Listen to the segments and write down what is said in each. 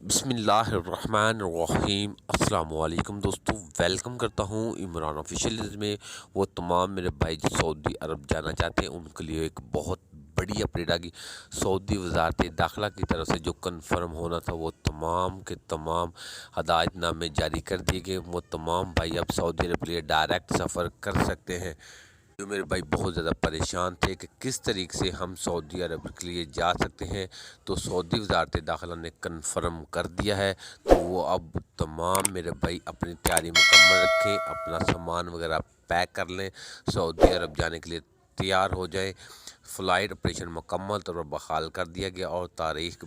بسم اللہ الرحمن الرحیم۔ السلام علیکم دوستو، ویلکم کرتا ہوں عمران آفیشیل میں۔ وہ تمام میرے بھائی جو سعودی عرب جانا چاہتے ہیں ان کے لیے ایک بہت بڑی اپڈیٹ آ گئی۔ سعودی وزارت داخلہ کی طرف سے جو کنفرم ہونا تھا وہ تمام کے تمام ہدایت نامے جاری کر دیے گئے۔ وہ تمام بھائی اب سعودی عرب کے لیے ڈائریکٹ سفر کر سکتے ہیں۔ جو میرے بھائی بہت زیادہ پریشان تھے کہ کس طریقے سے ہم سعودی عرب کے لیے جا سکتے ہیں، تو سعودی وزارت داخلہ نے کنفرم کر دیا ہے۔ تو وہ اب تمام میرے بھائی اپنی تیاری مکمل رکھیں، اپنا سامان وغیرہ پیک کر لیں، سعودی عرب جانے کے لیے تیار ہو جائیں۔ فلائٹ آپریشن مکمل طور پر بحال کر دیا گیا اور تاریخ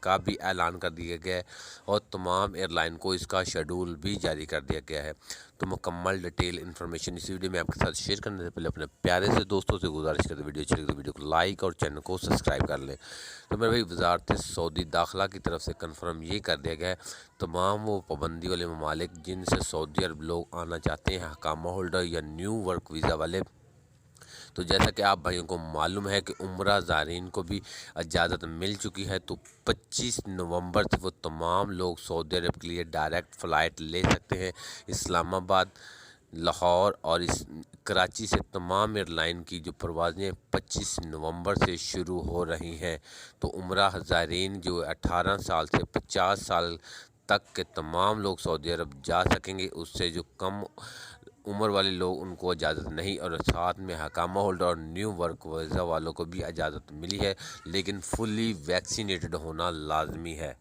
کا بھی اعلان کر دیا گیا ہے، اور تمام ایئر لائن کو اس کا شیڈول بھی جاری کر دیا گیا ہے۔ تو مکمل ڈیٹیل انفارمیشن اسی ویڈیو میں آپ کے ساتھ شیئر کرنے سے پہلے اپنے پیارے سے دوستوں سے گزارش کرتے ویڈیو اچھی لگے تو ویڈیو کو لائک اور چینل کو سبسکرائب کر لیں۔ تو میرے بھائی وزارت سعودی داخلہ کی طرف سے کنفرم یہ کر دیا گیا ہے، تمام وہ پابندی والے ممالک جن سے سعودی عرب لوگ آنا چاہتے ہیں، حکامہ ہولڈر یا نیو ورک ویزا والے، تو جیسا کہ آپ بھائیوں کو معلوم ہے کہ عمرہ زائرین کو بھی اجازت مل چکی ہے، تو 25 نومبر سے وہ تمام لوگ سعودی عرب کے لیے ڈائریکٹ فلائٹ لے سکتے ہیں۔ اسلام آباد، لاہور اور کراچی سے تمام ایئر لائن کی جو پروازیں 25 نومبر سے شروع ہو رہی ہیں۔ تو عمرہ زائرین جو 18 سال سے 50 سال تک کے تمام لوگ سعودی عرب جا سکیں گے، اس سے جو کم عمر والے لوگ ان کو اجازت نہیں، اور ساتھ میں حکامہ ہولڈر اور نیو ورک ویزا والوں کو بھی اجازت ملی ہے، لیکن فلی ویکسینیٹڈ ہونا لازمی ہے۔